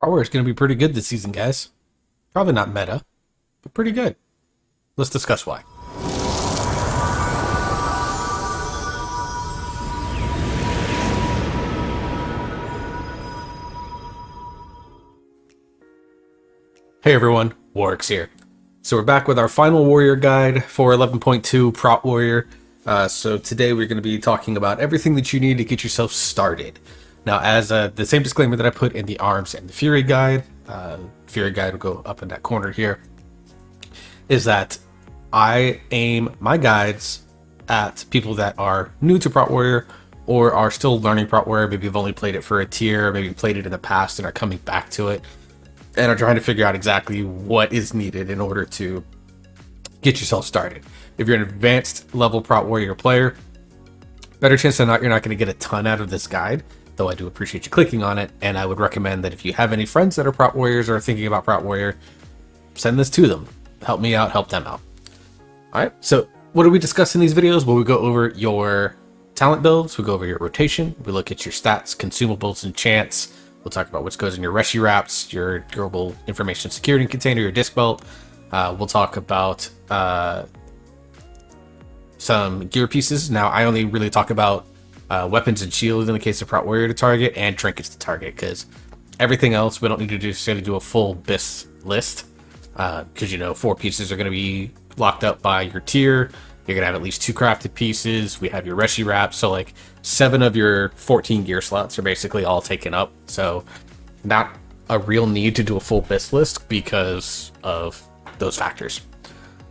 Prot Warrior is going to be pretty good this season, guys. Probably not meta, but pretty good. Let's discuss why. Hey everyone, Warwick's here. So we're back with our final Warrior guide for 11.2 Prot Warrior. So today we're going to be talking about everything that you need to get yourself started. Now, as the same disclaimer that I put in the Arms and the Fury guide will go up in that corner here, is that I aim my guides at people that are new to Prot Warrior or are still learning Prot Warrior. Maybe you've only played it for a tier, maybe played it in the past and are coming back to it and are trying to figure out exactly what is needed in order to get yourself started. If you're an advanced level Prot Warrior player, better chance than not you're not going to get a ton out of this guide, though I do appreciate you clicking on it. And I would recommend that if you have any friends that are Prot Warriors or are thinking about Prot Warrior, send this to them. Help me out, help them out. Alright, so what do we discuss in these videos? Well, we go over your talent builds, we go over your rotation, we look at your stats, consumables, enchants. We'll talk about what goes in your Reshi Wraps, your durable information security container, your disc belt. We'll talk about some gear pieces. Now, I only really talk about weapons and shields in the case of Prot Warrior to target, and trinkets to target, because everything else we don't need to necessarily do a full BIS list, because 4 pieces are going to be locked up by your tier. You're going to have at least 2 crafted pieces. We have your Reshi Wraps, so like 7 of your 14 gear slots are basically all taken up. So not a real need to do a full BIS list because of those factors.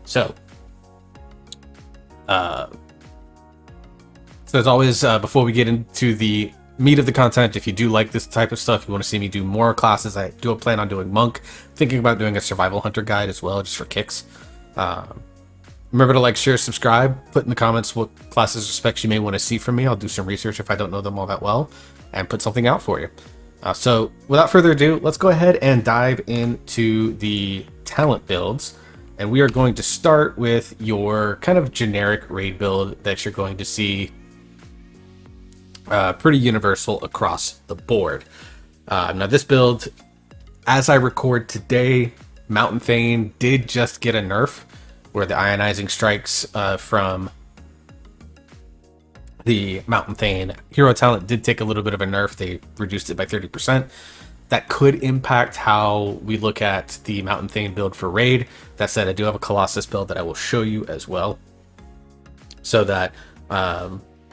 So, as always, before we get into the meat of the content, if you do like this type of stuff, you want to see me do more classes, I do plan on doing Monk. Thinking about doing a Survival Hunter guide as well, just for kicks. Remember to like, share, subscribe, put in the comments what classes or specs you may want to see from me. I'll do some research if I don't know them all that well and put something out for you. So without further ado, let's go ahead and dive into the talent builds. And we are going to start with your kind of generic raid build that you're going to see pretty universal across the board. Now this build, as I record today, Mountain Thane did just get a nerf, where the ionizing strikes from the Mountain Thane hero talent did take a little bit of a nerf. They reduced it by 30%. That could impact how we look at the Mountain Thane build for raid. That said, I do have a Colossus build that I will show you as well, so that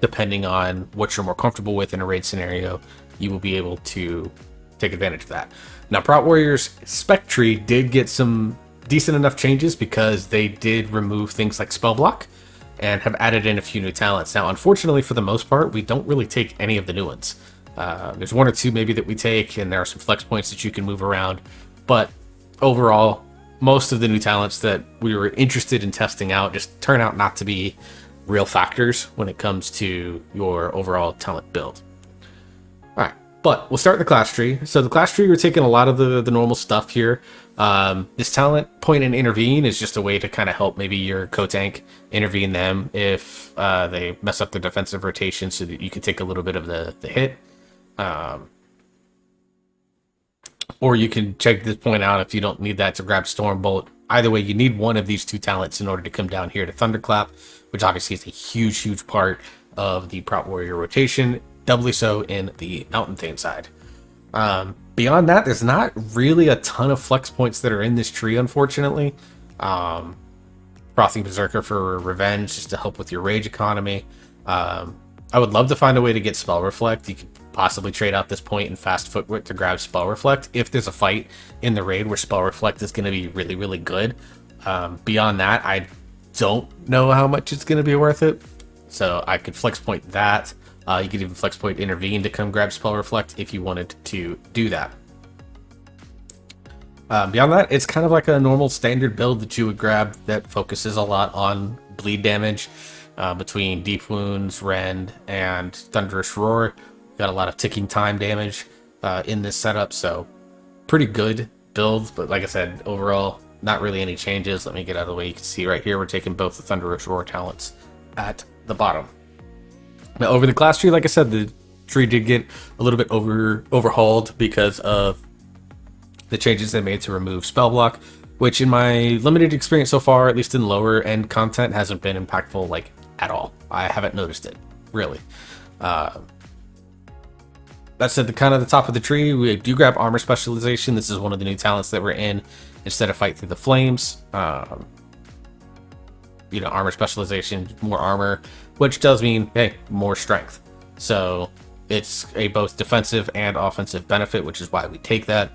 depending on what you're more comfortable with in a raid scenario, you will be able to take advantage of that. Now, Prot Warrior's spec tree did get some decent enough changes because they did remove things like spell block and have added in a few new talents. Now, unfortunately, for the most part, we don't really take any of the new ones. There's 1 or 2 maybe that we take, and there are some flex points that you can move around. But overall, most of the new talents that we were interested in testing out just turn out not to be real factors when it comes to your overall talent build. All right, but we'll start the class tree. So the class tree, we're taking a lot of the normal stuff here. This talent point and intervene is just a way to kind of help maybe your co-tank intervene them if they mess up their defensive rotation, so that you can take a little bit of the hit. Or you can check this point out if you don't need that to grab Stormbolt. Either way, you need one of these 2 talents in order to come down here to Thunderclap, which obviously is a huge part of the Prot Warrior rotation, doubly so in the Mountain Thane side. Beyond that, there's not really a ton of flex points that are in this tree, unfortunately. Frothing Berserker for revenge, just to help with your rage economy. I would love to find a way to get Spell Reflect. You could possibly trade out this point in Fast Footwork to grab Spell Reflect if there's a fight in the raid where Spell Reflect is going to be really good. Beyond that, I don't know how much it's going to be worth it. So I could flex point that. You could even flex point intervene to come grab Spell Reflect if you wanted to do that. Beyond that, it's kind of like a normal standard build that you would grab that focuses a lot on bleed damage between Deep Wounds, Rend, and Thunderous Roar. Got a lot of ticking time damage in this setup, so pretty good build. But like I said, overall, not really any changes. Let me get out of the way. You can see right here, we're taking both the Thunderous Roar talents at the bottom. Now, over the class tree, like I said, the tree did get a little bit overhauled because of the changes they made to remove spell block, which in my limited experience so far, at least in lower end content, hasn't been impactful like at all. I haven't noticed it, really. That said, the top of the tree, we do grab armor specialization. This is one of the new talents that we're in instead of fight through the flames. You know, armor specialization, more armor, which does mean, hey, more strength. So it's a both defensive and offensive benefit, which is why we take that.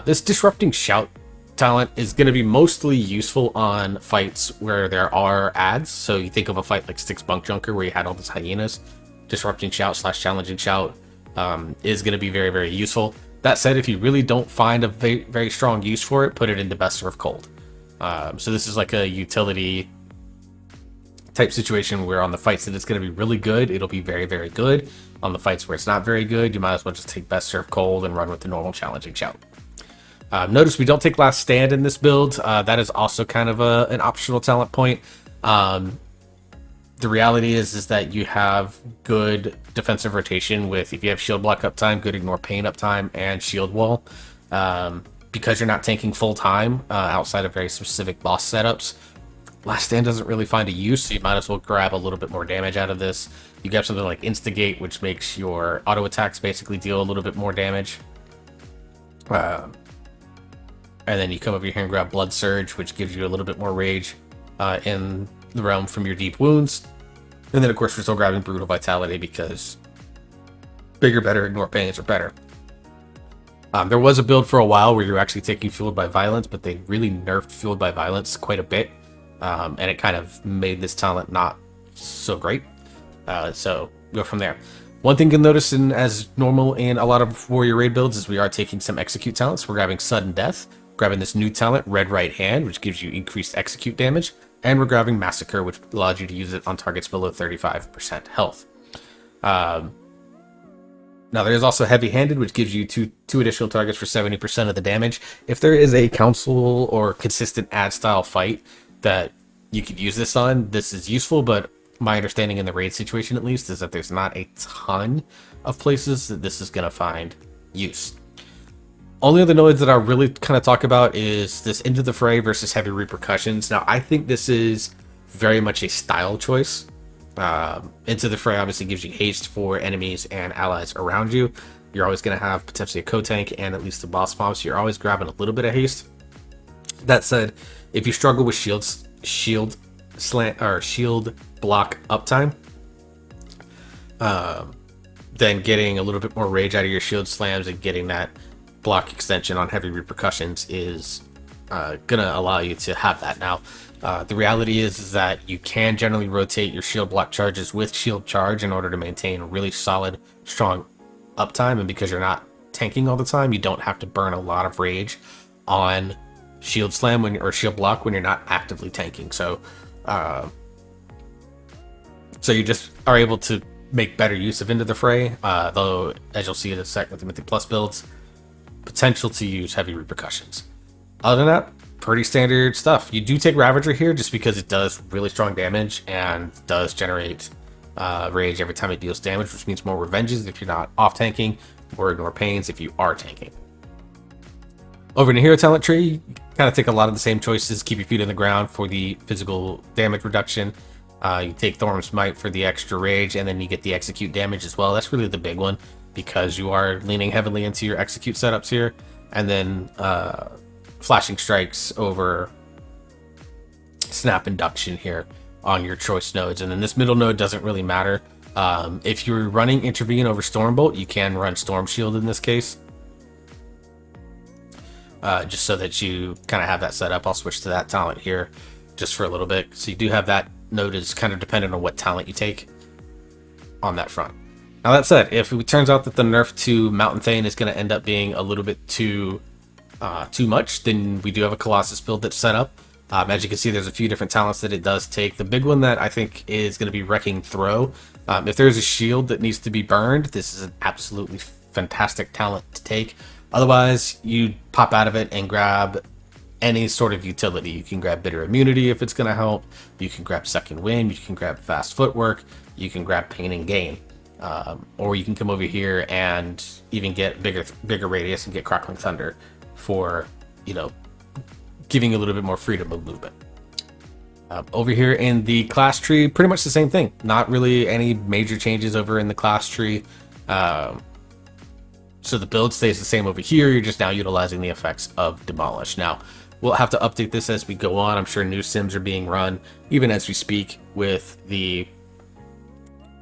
This disrupting shout talent is going to be mostly useful on fights where there are adds. So you think of a fight like Styx Bunk Junker where you had all these hyenas. Disrupting shout / challenging shout is going to be very, very useful. That said, if you really don't find a very, very strong use for it, put it into Best Serve Cold. So this is like a utility type situation where on the fights that it's going to be really good, it'll be very, very good. On the fights where it's not very good, you might as well just take Best Serve Cold and run with the normal challenging shout. Notice we don't take Last Stand in this build. That is also kind of an optional talent point. The reality is that you have good defensive rotation with, if you have shield block uptime, good ignore pain uptime, and shield wall. Because you're not tanking full time outside of very specific boss setups, Last Stand doesn't really find a use, so you might as well grab a little bit more damage out of this. You grab something like Instigate, which makes your auto attacks basically deal a little bit more damage. And then you come over here and grab Blood Surge, which gives you a little bit more rage in the realm from your deep wounds. And then, of course, we're still grabbing Brutal Vitality because bigger, better, ignore pains are better. There was a build for a while where you're actually taking Fueled by Violence, but they really nerfed Fueled by Violence quite a bit. And it kind of made this talent not so great. So go from there. One thing you'll notice as normal in a lot of Warrior Raid builds is we are taking some Execute talents. We're grabbing Sudden Death, grabbing this new talent, Red Right Hand, which gives you increased Execute damage, and we're grabbing Massacre, which allows you to use it on targets below 35% health. Now there is also Heavy Handed, which gives you two additional targets for 70% of the damage. If there is a council or consistent ad style fight that you could use this on, this is useful, but my understanding in the raid situation at least is that there's not a ton of places that this is going to find use. Only other nodes that I really kind of talk about is this Into the Fray versus Heavy Repercussions. Now I think this is very much a style choice. Into the Fray obviously gives you haste for enemies and allies around you. You're always going to have potentially a co-tank and at least a boss mob, so you're always grabbing a little bit of haste. That said, if you struggle with shield block uptime, then getting a little bit more rage out of your shield slams and getting that block extension on Heavy Repercussions is gonna allow you to have that. Now the reality is that you can generally rotate your shield block charges with shield charge in order to maintain a really solid, strong uptime, and because you're not tanking all the time, you don't have to burn a lot of rage on shield slam or shield block when you're not actively tanking. So you just are able to make better use of Into the Fray, though as you'll see in a sec with the Mythic Plus builds, potential to use Heavy Repercussions. Other than that, pretty standard stuff. You do take Ravager here just because it does really strong damage and does generate rage every time it deals damage, which means more revenges if you're not off tanking, or ignore pains if you are tanking. Over in the hero talent tree, you kind of take a lot of the same choices. Keep your feet on the ground for the physical damage reduction. You take Thorm's Might for the extra rage, and then you get the execute damage as well. That's really the big one because you are leaning heavily into your execute setups here. And then flashing strikes over snap induction here on your choice nodes. And then this middle node doesn't really matter. If you're running intervene over Stormbolt, you can run Storm Shield in this case. Just so that you kind of have that set up. I'll switch to that talent here just for a little bit. So you do have that node is kind of dependent on what talent you take on that front. Now that said, if it turns out that the nerf to Mountain Thane is going to end up being a little bit too much, then we do have a Colossus build that's set up. As you can see, there's a few different talents that it does take. The big one that I think is going to be Wrecking Throw. If there's a shield that needs to be burned, this is an absolutely fantastic talent to take. Otherwise, you pop out of it and grab any sort of utility. You can grab Bitter Immunity if it's going to help. You can grab Second Wind. You can grab Fast Footwork. You can grab Pain and Gain. Or you can come over here and even get bigger radius and get Crackling Thunder for, you know, giving you a little bit more freedom of movement. Over here in the class tree, pretty much the same thing. Not really any major changes over in the class tree. So the build stays the same over here. You're just now utilizing the effects of Demolish. Now, we'll have to update this as we go on. I'm sure new sims are being run, even as we speak, with the,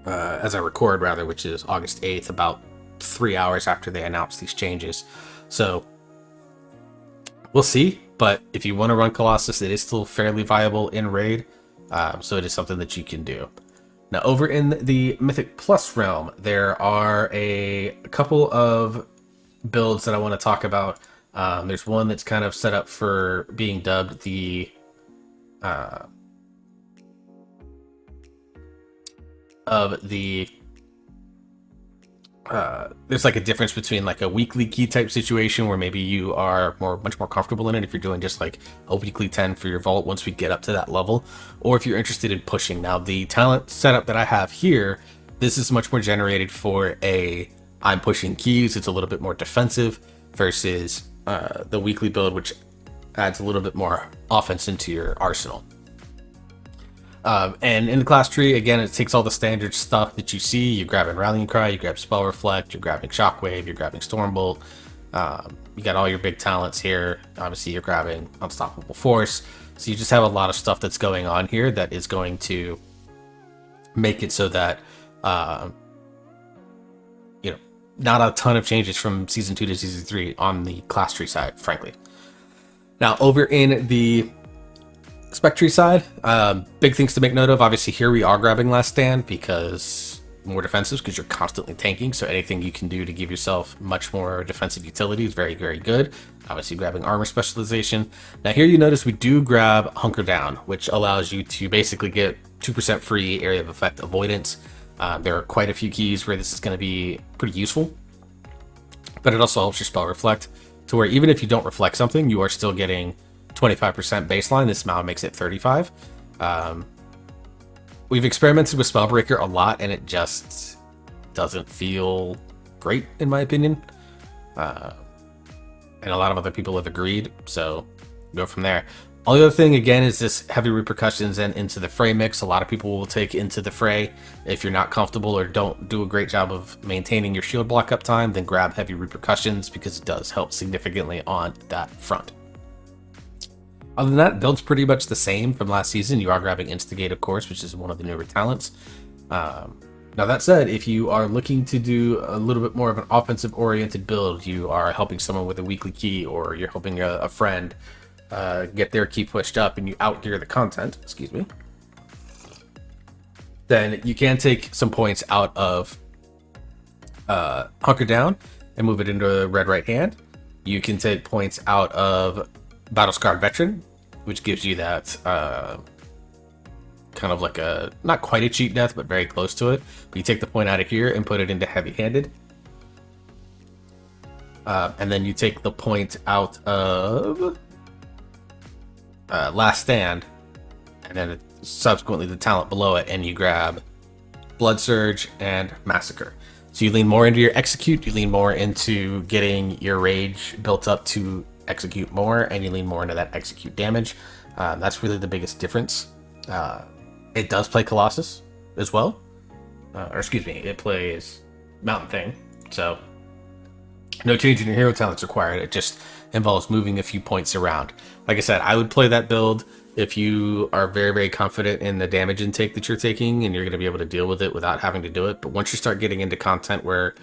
as I record rather, which is August 8th, about 3 hours after they announced these changes. So we'll see. But if you want to run Colossus, it is still fairly viable in Raid, so it is something that you can do. Now, over in the Mythic Plus realm, there are a couple of builds that I want to talk about. There's one that's kind of set up for being dubbed the there's like a difference between like a weekly key type situation where maybe you are much more comfortable in it if you're doing just like a weekly 10 for your vault once we get up to that level, or if you're interested in pushing. Now, the talent setup that I have here, this is much more generated for I'm pushing keys. It's a little bit more defensive versus the weekly build, which adds a little bit more offense into your arsenal. And in the class tree, again, it takes all the standard stuff that you see. You're grabbing Rallying Cry, you grab Spell Reflect, you're grabbing Shockwave, you're grabbing Stormbolt. You got all your big talents here. Obviously, you're grabbing Unstoppable Force. So you just have a lot of stuff that's going on here that is going to make it so that, you know, not a ton of changes from Season 2 to Season 3 on the class tree side, frankly. Now, over in the Spectre side, big things to make note of. Obviously, here we are grabbing Last Stand because more defensive, because you're constantly tanking. So anything you can do to give yourself much more defensive utility is very, very good. Obviously, grabbing Armor Specialization. Now here you notice we do grab Hunker Down, which allows you to basically get 2% free area of effect avoidance. There are quite a few keys where this is going to be pretty useful, but it also helps your Spell Reflect to where even if you don't reflect something, you are still getting 25% baseline. This now makes it 35. We've experimented with Spellbreaker a lot, and it just doesn't feel great, in my opinion. And a lot of other people have agreed, so go from there. All the other thing, again, is this Heavy Repercussions and Into the Fray mix. A lot of people will take Into the Fray. If you're not comfortable or don't do a great job of maintaining your shield block up time, then grab Heavy Repercussions because it does help significantly on that front. Other than that, build's pretty much the same from last season. You are grabbing Instigate, of course, which is one of the newer talents. Now, that said, if you are looking to do a little bit more of an offensive-oriented build, you are helping someone with a weekly key, or you're helping a friend get their key pushed up, and you outgear the content, excuse me, then you can take some points out of Hunker Down and move it into Red Right Hand. You can take points out of Battle Scarred Veteran, which gives you that kind of like a, not quite a cheat death, but very close to it. But you take the point out of here and put it into Heavy Handed. And then you take the point out of Last Stand, and then subsequently the talent below it, and you grab Blood Surge and Massacre. So you lean more into your Execute, you lean more into getting your Rage built up to execute more, and you lean more into that execute damage. That's really the biggest difference. It does play Colossus as well, or excuse me, it plays Mountain Thing, so no change in your hero talents required. It just involves moving a few points around. Like I said, I would play that build if you are very, very confident in the damage intake that you're taking and you're going to be able to deal with it without having to do it. But once you start getting into content where,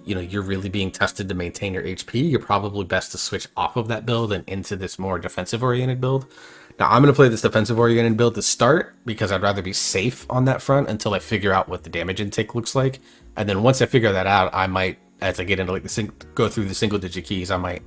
you know, you're really being tested to maintain your HP, you're probably best to switch off of that build and into this more defensive-oriented build. Now, I'm going to play this defensive-oriented build to start because I'd rather be safe on that front until I figure out what the damage intake looks like. And then once I figure that out, I might, as I get into like go through the single-digit keys, I might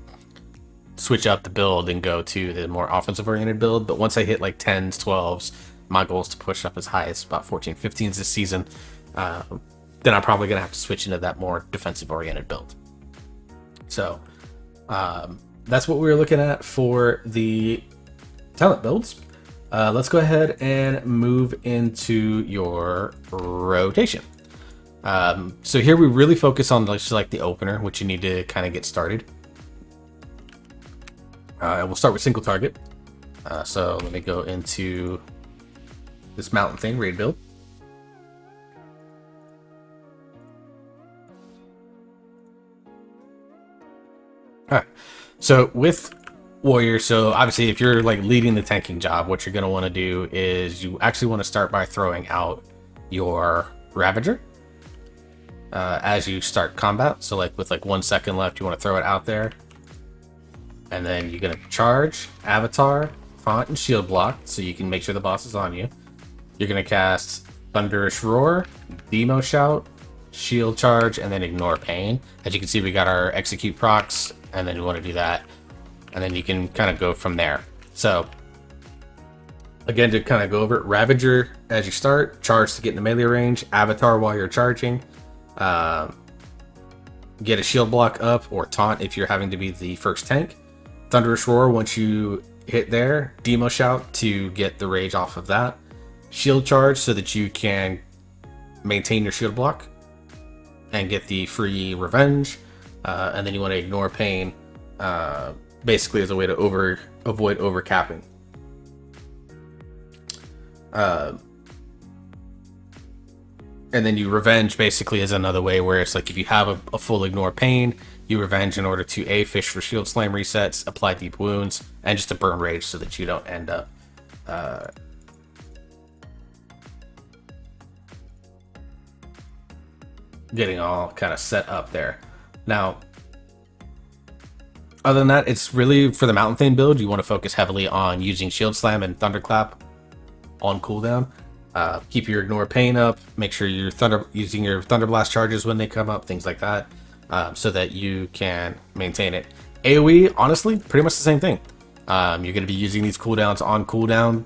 switch up the build and go to the more offensive-oriented build. But once I hit like 10s, 12s, my goal is to push up as high as about 14, 15s this season. Then I'm probably going to have to switch into that more defensive-oriented build. So that's what we were looking at for the talent builds. Let's go ahead and move into your rotation. So here we really focus on just like the opener, which you need to kind of get started. We'll start with single target. So let me go into this mountain thing, raid build. All right. So with Warrior, so obviously if you're like leading the tanking job, what you're going to want to do is you actually want to start by throwing out your Ravager as you start combat. So like with like 1 second left, you want to throw it out there. And then you're going to charge, Avatar, Font, and Shield Block so you can make sure the boss is on you. You're going to cast Thunderous Roar, Demo Shout, Shield Charge, and then Ignore Pain. As you can see, we got our Execute procs, and then you want to do that. And then you can kind of go from there. So, again, to kind of go over it, Ravager as you start, charge to get into melee range, Avatar while you're charging, get a Shield Block up, or Taunt if you're having to be the first tank. Thunderous Roar once you hit there, Demo Shout to get the rage off of that, Shield Charge so that you can maintain your Shield Block and get the free Revenge, and then you want to Ignore Pain, basically as a way to avoid overcapping. And then you Revenge basically is another way where it's like if you have a full Ignore Pain, you Revenge in order to A, fish for Shield Slam resets, apply Deep Wounds, and just to burn Rage so that you don't end up getting all kind of set up there. Now, other than that, it's really for the Mountain Thane build, you want to focus heavily on using Shield Slam and Thunderclap on cooldown. Keep your Ignore Pain up, make sure you're using your Thunder Blast charges when they come up, things like that, so that you can maintain it. AoE, honestly, pretty much the same thing. You're going to be using these cooldowns on cooldown,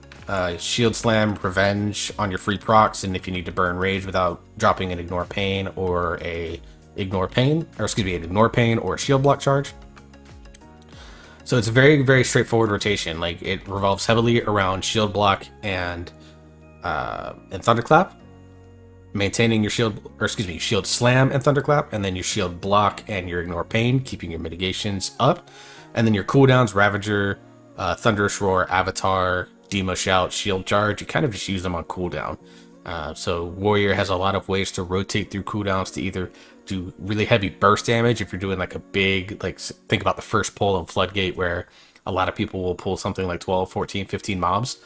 Shield Slam, Revenge on your free procs, and if you need to burn Rage without dropping an Ignore Pain or an Ignore Pain or a Shield Block charge. So it's a very, very straightforward rotation. Like it revolves heavily around Shield Block and Thunderclap, maintaining your Shield Slam and Thunderclap, and then your Shield Block and your Ignore Pain, keeping your mitigations up, and then your cooldowns, Ravager, Thunderous Roar, Avatar, Demo Shout, Shield Charge. You kind of just use them on cooldown. So Warrior has a lot of ways to rotate through cooldowns to either do really heavy burst damage if you're doing like a big, like think about the first pull in Floodgate where a lot of people will pull something like 12, 14, 15 mobs.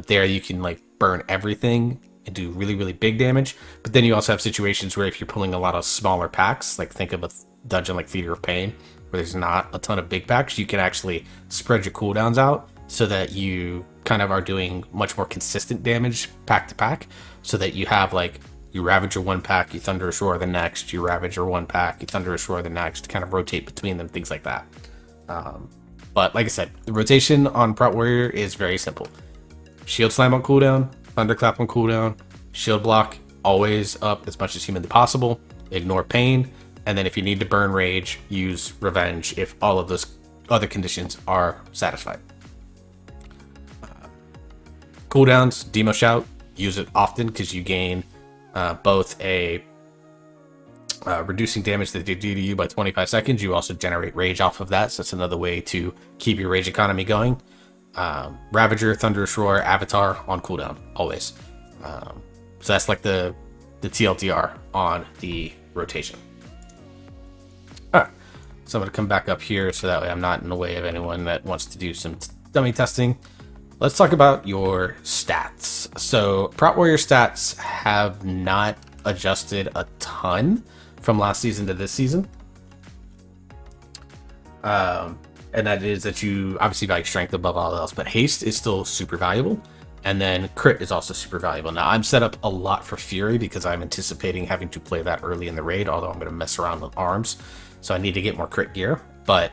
There you can like burn everything and do really, really big damage. But then you also have situations where if you're pulling a lot of smaller packs, like think of a dungeon like Theater of Pain, where there's not a ton of big packs, you can actually spread your cooldowns out so that you kind of are doing much more consistent damage pack to pack, so that you have like you Ravager one pack, you Thunderous Roar the next, you Ravager one pack, you Thunderous Roar the next, kind of rotate between them, things like that. But like I said, the rotation on Prot Warrior is very simple. Shield Slam on cooldown, Thunderclap on cooldown, Shield Block always up as much as humanly possible, Ignore Pain, and then if you need to burn Rage, use Revenge if all of those other conditions are satisfied. Cooldowns, Demo Shout, use it often because you gain both a reducing damage that they do to you by 25 seconds. You also generate Rage off of that, so it's another way to keep your Rage economy going. Ravager, Thunderous Roar, Avatar on cooldown, always. So that's like the TLDR on the rotation. Alright, so I'm going to come back up here so that way I'm not in the way of anyone that wants to do some dummy testing. Let's talk about your stats. So Prot Warrior stats have not adjusted a ton from last season to this season. And that is that you obviously value strength above all else, but haste is still super valuable. And then crit is also super valuable. Now I'm set up a lot for Fury because I'm anticipating having to play that early in the raid, although I'm going to mess around with arms. So I need to get more crit gear, but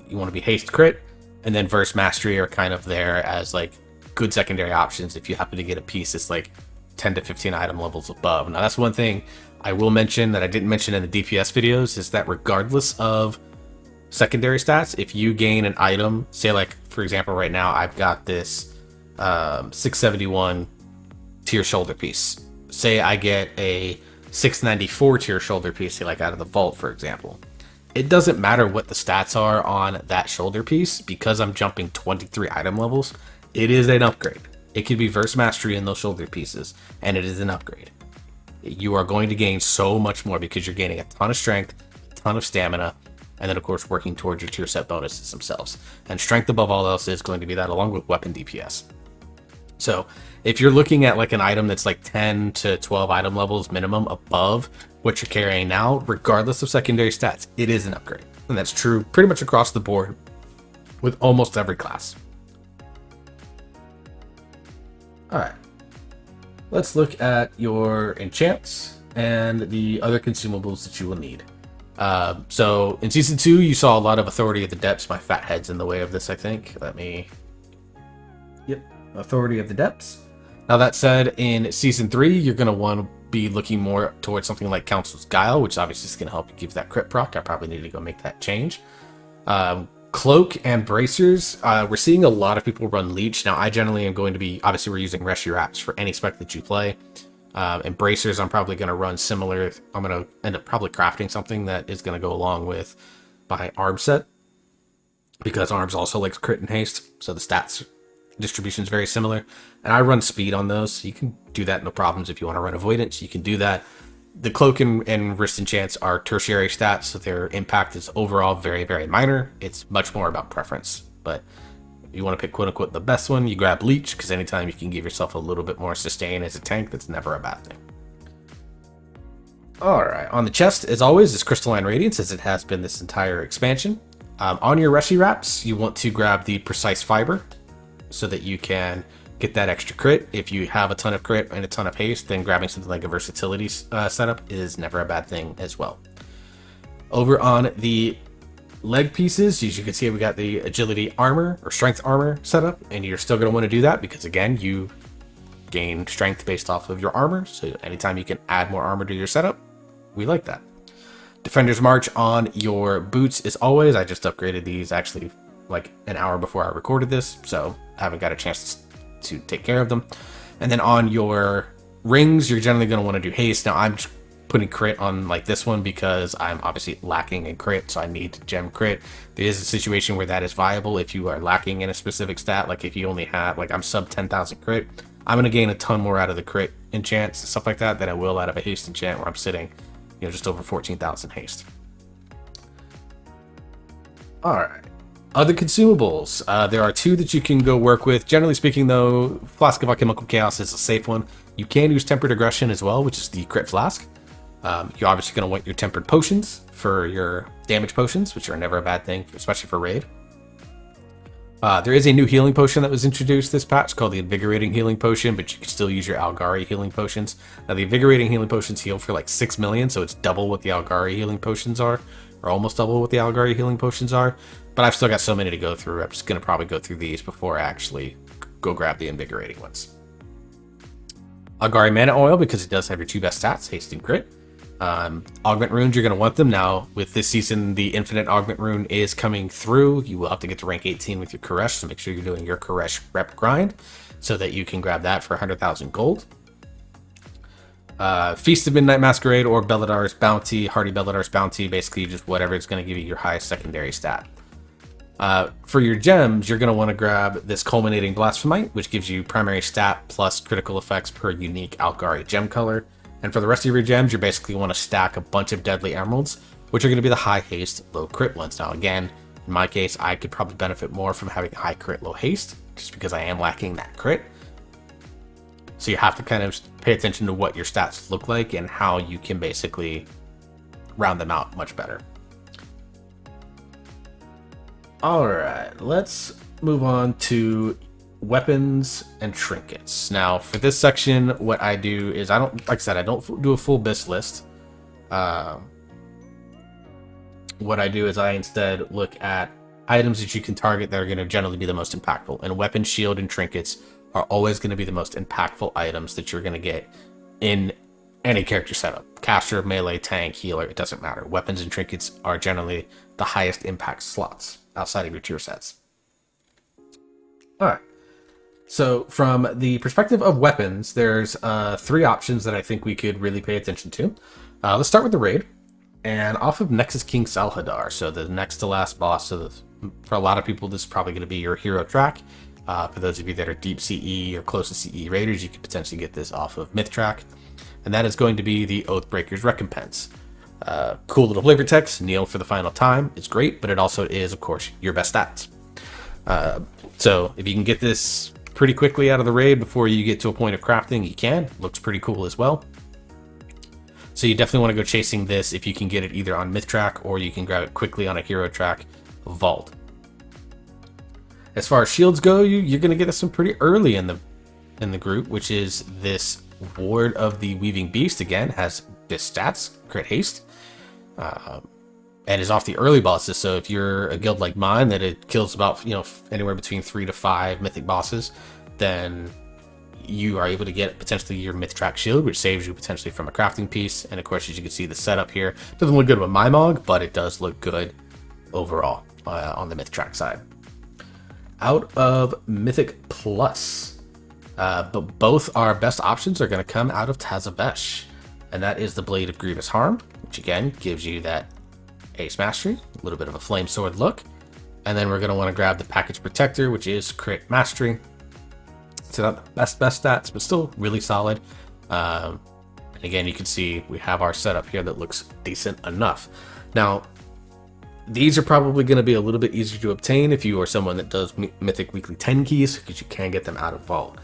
you want to be haste crit. And then Verse Mastery are kind of there as like good secondary options if you happen to get a piece that's like 10 to 15 item levels above. Now that's one thing I will mention that I didn't mention in the DPS videos is that regardless of secondary stats, if you gain an item, say like for example right now I've got this 671 tier shoulder piece. Say I get a 694 tier shoulder piece, say like out of the vault for example. it doesn't matter what the stats are on that shoulder piece, because I'm jumping 23 item levels, it is an upgrade. It could be verse mastery in those shoulder pieces, and it is an upgrade. You are going to gain so much more because you're gaining a ton of strength, a ton of stamina, and then of course working towards your tier set bonuses themselves. And strength above all else is going to be that, along with weapon DPS. So if you're looking at like an item that's like 10 to 12 item levels minimum above what you're carrying now, regardless of secondary stats, it is an upgrade. And that's true pretty much across the board with almost every class. Alright, let's look at your enchants and the other consumables that you will need. So in Season 2, you saw a lot of Authority of the Depths. My fat head's in the way of this, I think. Yep, Authority of the Depths. Now that said, in Season 3, you're going to want to be looking more towards something like Council's Guile, which obviously is going to help you give that crit proc. I probably need to go make that change. Cloak and Bracers, we're seeing a lot of people run Leech. Now, I generally am going to be, obviously we're using Reshi Wraps for any spec that you play. And Bracers, I'm probably going to run similar. I'm going to end up probably crafting something that is going to go along with my Arm set, because Arms also likes crit and haste, so the stats distribution is very similar. And I run speed on those, so you can do that no problems. If you want to run avoidance, you can do that. The cloak and wrist enchants are tertiary stats, so their impact is overall very, very minor. It's much more about preference. But if you want to pick quote unquote the best one, you grab Leech, because anytime you can give yourself a little bit more sustain as a tank, that's never a bad thing. Alright, on the chest, as always, is Crystalline Radiance, as it has been this entire expansion. On your Reshi Wraps, you want to grab the Precise Fiber, so that you can get that extra crit. If you have a ton of crit and a ton of haste, then grabbing something like a versatility setup is never a bad thing as well. Over on the leg pieces, as you can see, we got the agility armor or strength armor setup, and you're still going to want to do that because, again, you gain strength based off of your armor. So anytime you can add more armor to your setup, we like that. Defender's March on your boots is always. I just upgraded these actually like an hour before I recorded this, so I haven't got a chance to take care of them. And then on your rings, you're generally going to want to do haste. Now I'm putting crit on like this one because I'm obviously lacking in crit, so I need to gem crit. There is a situation where that is viable if you are lacking in a specific stat. Like if you only have, like I'm sub 10,000 crit, I'm going to gain a ton more out of the crit enchants and stuff like that than I will out of a haste enchant where I'm sitting, you know, just over 14,000 haste. All right. Other consumables, there are two that you can go work with. Generally speaking, though, Flask of Alchemical Chaos is a safe one. You can use Tempered Aggression as well, which is the crit flask. You're obviously going to want your Tempered Potions for your damage potions, which are never a bad thing, especially for raid. There is a new healing potion that was introduced this patch called the Invigorating Healing Potion, but you can still use your Algari healing potions. Now, the Invigorating Healing Potions heal for like 6 million, so it's double what the Algari healing potions are, or almost double what the Algari healing potions are. But I've still got so many to go through. I'm just going to probably go through these before I actually go grab the invigorating ones. Algari Mana Oil, because it does have your two best stats, haste and crit. Augment Runes, you're going to want them. Now, with this season, the Infinite Augment Rune is coming through. You will have to get to rank 18 with your Koresh, so make sure you're doing your Koresh rep grind so that you can grab that for 100,000 gold. Feast of Midnight Masquerade or Belladar's Bounty, Hardy Belladar's Bounty, basically just whatever is going to give you your highest secondary stat. For your gems, you're going to want to grab this Culminating Blasphemite, which gives you primary stat plus critical effects per unique Algari gem color. And for the rest of your gems, you basically want to stack a bunch of Deadly Emeralds, which are going to be the high haste, low crit ones. Now again, in my case, I could probably benefit more from having high crit, low haste, just because I am lacking that crit. So you have to kind of pay attention to what your stats look like and how you can basically round them out much better. Alright, let's move on to weapons and trinkets. Now, for this section, what I do is I don't, like I said, I don't do a full BIS list. What I do is I instead look at items that you can target that are going to generally be the most impactful. And weapon, shield, and trinkets are always going to be the most impactful items that you're going to get in any character setup. Caster, melee, tank, healer, it doesn't matter. Weapons and trinkets are generally the highest impact slots outside of your tier sets. Alright, so from the perspective of weapons, there's 3 options that I think we could really pay attention to. Let's start with the raid. And off of Nexus King Salhadar, so the next to last boss. So for a lot of people, this is probably going to be your hero track. For those of you that are deep CE or close to CE raiders, you could potentially get this off of Myth track. And that is going to be the Oathbreaker's Recompense. Cool little flavor text, kneel for the final time. It's great, but it also is, of course, your best stats. So if you can get this pretty quickly out of the raid before you get to a point of crafting, you can. Looks pretty cool as well. So you definitely want to go chasing this if you can get it either on Myth track or you can grab it quickly on a hero track vault. As far as shields go, you're going to get some pretty early in the group, which is this Ward of the Weaving Beast. Again, has this stats, crit haste, and is off the early bosses. So if you're a guild like mine that it kills about anywhere between 3 to 5 mythic bosses, then you are able to get potentially your Myth track shield, which saves you potentially from a crafting piece. And of course, as you can see, the setup here doesn't look good with my Mog, but it does look good overall on the Myth track side. Out of Mythic Plus, but both our best options are going to come out of Tazavesh, and that is the Blade of Grievous Harm, which again gives you that Ace Mastery, a little bit of a flame sword look. And then we're going to want to grab the Package Protector, which is crit mastery. So not the best stats, but still really solid. And again, you can see we have our setup here that looks decent enough. Now, these are probably going to be a little bit easier to obtain if you are someone that does Mythic Weekly 10 keys, because you can get them out of Vault.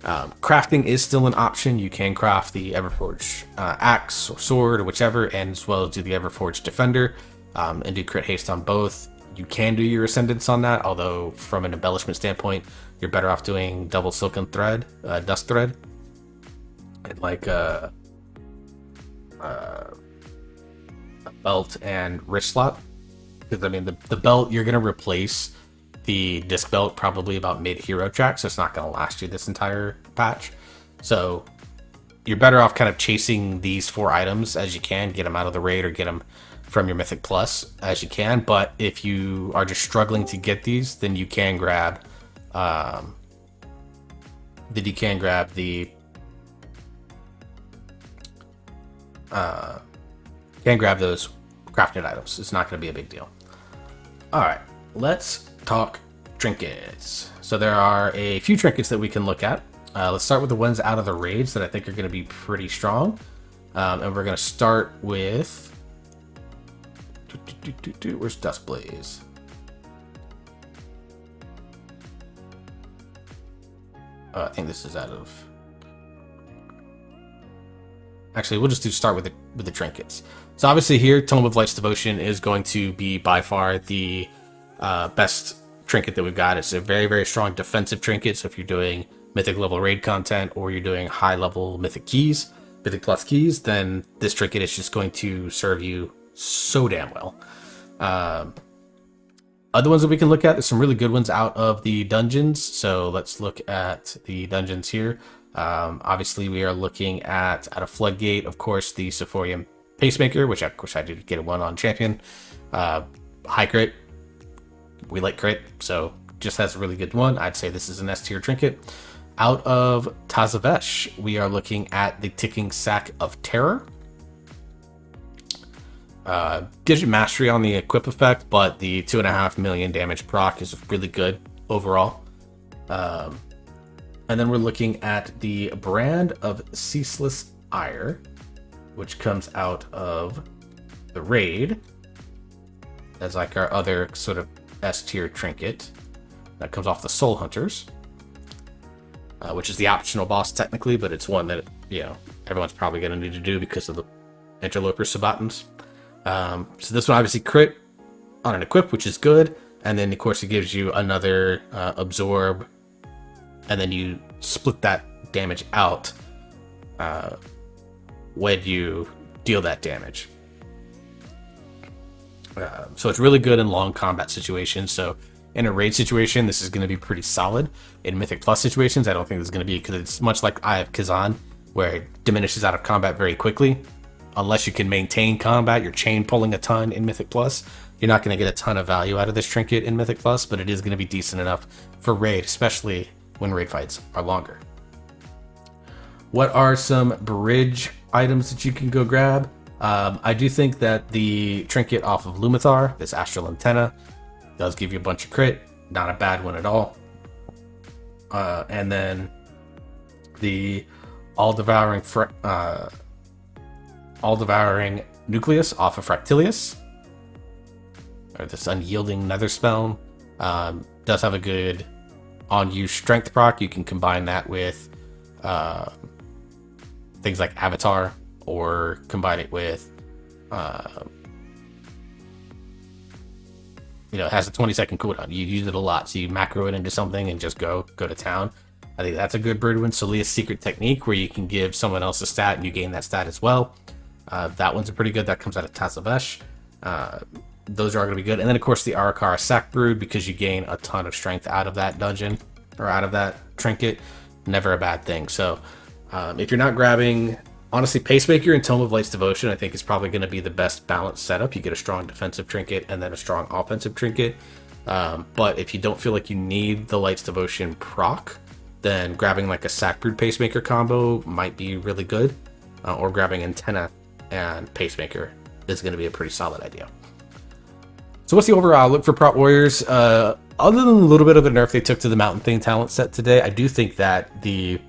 Crafting is still an option. You can craft the Everforged axe or sword or whichever, and as well as do the Everforged Defender and do crit haste on both. You can do your Ascendance on that, although from an embellishment standpoint, you're better off doing double silken thread, dust thread, and like a belt and wrist slot. Because I mean, the belt, you're gonna replace the disc belt probably about mid hero track, so it's not gonna last you this entire patch. So you're better off kind of chasing these 4 items as you can, get them out of the raid or get them from your Mythic Plus as you can. But if you are just struggling to get these, then you can grab those crafted items. It's not going to be a big deal. All right, let's talk trinkets. So there are a few trinkets that we can look at. Let's start with the ones out of the raids that I think are going to be pretty strong. And we're going to start with... Where's Duskblaze? I think this is out of... Actually, we'll just start with the trinkets. So obviously here, Tome of Light's Devotion is going to be by far the best trinket that we've got. It's a very, very strong defensive trinket. So if you're doing Mythic level raid content or you're doing high level Mythic keys, Mythic Plus keys, then this trinket is just going to serve you so damn well. Other ones that we can look at, there's some really good ones out of the dungeons. So let's look at the dungeons here. Obviously we are looking at a Floodgate, of course, the Sephorium Pacemaker, which of course I did get one on champion. High crit, we like crit, so just has a really good one. I'd say this is an S tier trinket. Out of Tazavesh, we are looking at the Ticking Sack of Terror. Gives you mastery on the equip effect, but the 2.5 million damage proc is really good overall. And then we're looking at the Brand of Ceaseless Ire, which comes out of the raid as like our other sort of S tier trinket. That comes off the Soul Hunters, which is the optional boss technically, but it's one that everyone's probably going to need to do because of the Interloper Sabatons. So this one obviously crit on an equip, which is good, and then of course it gives you another absorb, and then you split that damage out when you deal that damage. So it's really good in long combat situations. So in a raid situation, this is going to be pretty solid. In Mythic Plus situations, I don't think this is going to be, because it's much like Eye of Kazan, where it diminishes out of combat very quickly. Unless you can maintain combat, you're chain pulling a ton in Mythic Plus, you're not going to get a ton of value out of this trinket in Mythic Plus, but it is going to be decent enough for raid, especially when raid fights are longer. What are some bridge items that you can go grab? I do think that the trinket off of Lumathar, this Astral Antenna, does give you a bunch of crit. Not a bad one at all. And then the all-devouring nucleus off of Fractilius, or this unyielding nether spell, does have a good on-use strength proc. You can combine that with things like Avatar, or combine it with it has a 20-second cooldown. You use it a lot, so you macro it into something and just go to town. I think that's a good Birdwin Solia's secret technique, where you can give someone else a stat and you gain that stat as well. That one's pretty good. That comes out of Tassavesh. Those are all going to be good. And then, of course, the Arakara Sack Brood, because you gain a ton of strength out of that dungeon, or out of that trinket. Never a bad thing. So if you're not grabbing, honestly, Pacemaker and Tome of Light's Devotion, I think is probably going to be the best balanced setup. You get a strong defensive trinket and then a strong offensive trinket. But if you don't feel like you need the Light's Devotion proc, then grabbing like a Sack Brood Pacemaker combo might be really good. Or grabbing Antenna and Pacemaker is going to be a pretty solid idea. So what's the overall outlook for Prot Warriors? Other than a little bit of a nerf they took to the Mountain Thing talent set today, I do think that the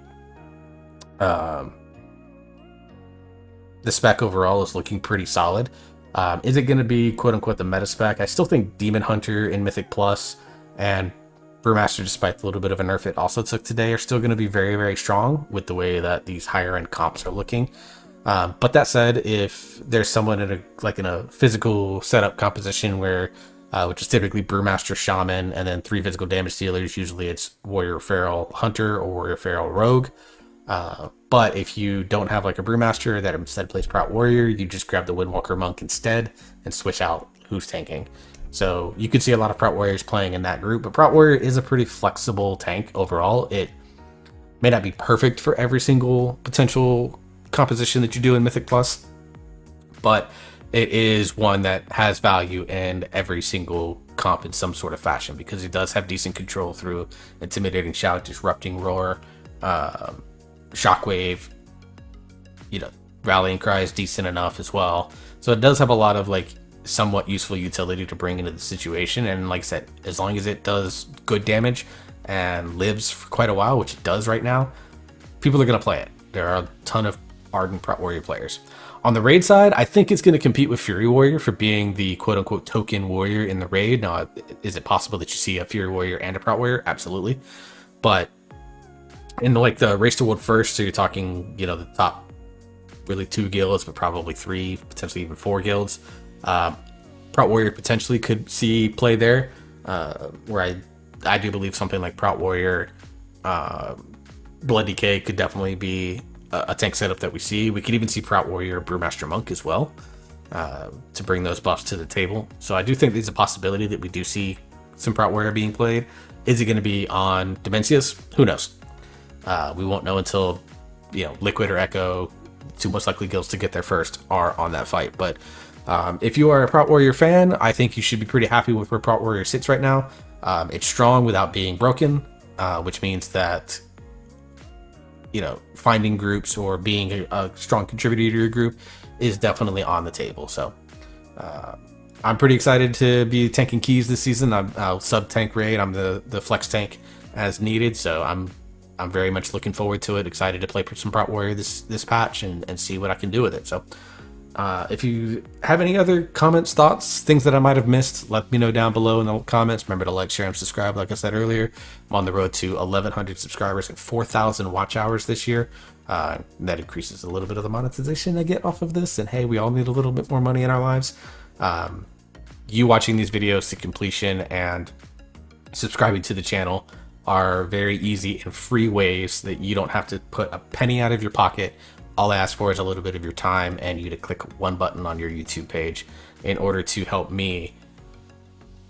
spec overall is looking pretty solid. Is it going to be quote-unquote the meta spec? I still think Demon Hunter in Mythic Plus and Brewmaster, despite the little bit of a nerf it also took today, are still going to be very, very strong with the way that these higher end comps are looking. But that said, if there's someone in a physical setup composition where, which is typically Brewmaster, Shaman, and then 3 physical damage dealers, usually it's Warrior, Feral, Hunter, or Warrior, Feral, Rogue. But if you don't have like a Brewmaster that instead plays Prot Warrior, you just grab the Windwalker Monk instead and switch out who's tanking. So you could see a lot of Prot Warriors playing in that group, but Prot Warrior is a pretty flexible tank overall. It may not be perfect for every single potential composition that you do in Mythic Plus, but it is one that has value in every single comp in some sort of fashion, because it does have decent control through Intimidating Shout, Disrupting Roar, Shockwave, Rallying Cry is decent enough as well. So it does have a lot of like somewhat useful utility to bring into the situation. And like I said, as long as it does good damage and lives for quite a while, which it does right now, people are going to play it. There are a ton of ardent Prot Warrior players. On the raid side, I think it's going to compete with Fury Warrior for being the quote-unquote token warrior in the raid. Now, is it possible that you see a Fury Warrior and a Prot Warrior? Absolutely. But in like the Race to World First, so you're talking, the top really 2 guilds, but probably 3, potentially even 4 guilds. Prot Warrior potentially could see play there, where I do believe something like Prot Warrior, Blood Decay could definitely be a tank setup that we see. We could even see Prot Warrior, Brewmaster Monk as well, to bring those buffs to the table. So I do think there's a possibility that we do see some Prot Warrior being played. Is it going to be on Dimensius? Who knows? We won't know until, Liquid or Echo, 2 most likely guilds to get there first, are on that fight. But if you are a Prot Warrior fan, I think you should be pretty happy with where Prot Warrior sits right now. It's strong without being broken, which means that, finding groups or being a strong contributor to your group is definitely on the table. So I'm pretty excited to be tanking keys this season. I'll sub-tank raid. I'm the flex tank as needed, so I'm very much looking forward to it. Excited to play some Prot Warrior this patch and see what I can do with it. So if you have any other comments, thoughts, things that I might have missed, let me know down below in the comments. Remember to like, share, and subscribe. Like I said earlier, I'm on the road to 1,100 subscribers and 4,000 watch hours this year. That increases a little bit of the monetization I get off of this. And hey, we all need a little bit more money in our lives. You watching these videos to completion and subscribing to the channel are very easy and free ways that you don't have to put a penny out of your pocket. All I ask for is a little bit of your time and you to click one button on your YouTube page in order to help me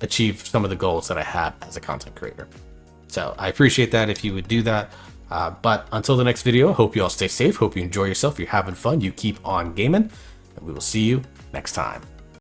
achieve some of the goals that I have as a content creator. So I appreciate that if you would do that. But until the next video, hope you all stay safe. Hope you enjoy yourself. You're having fun. You keep on gaming, and we will see you next time.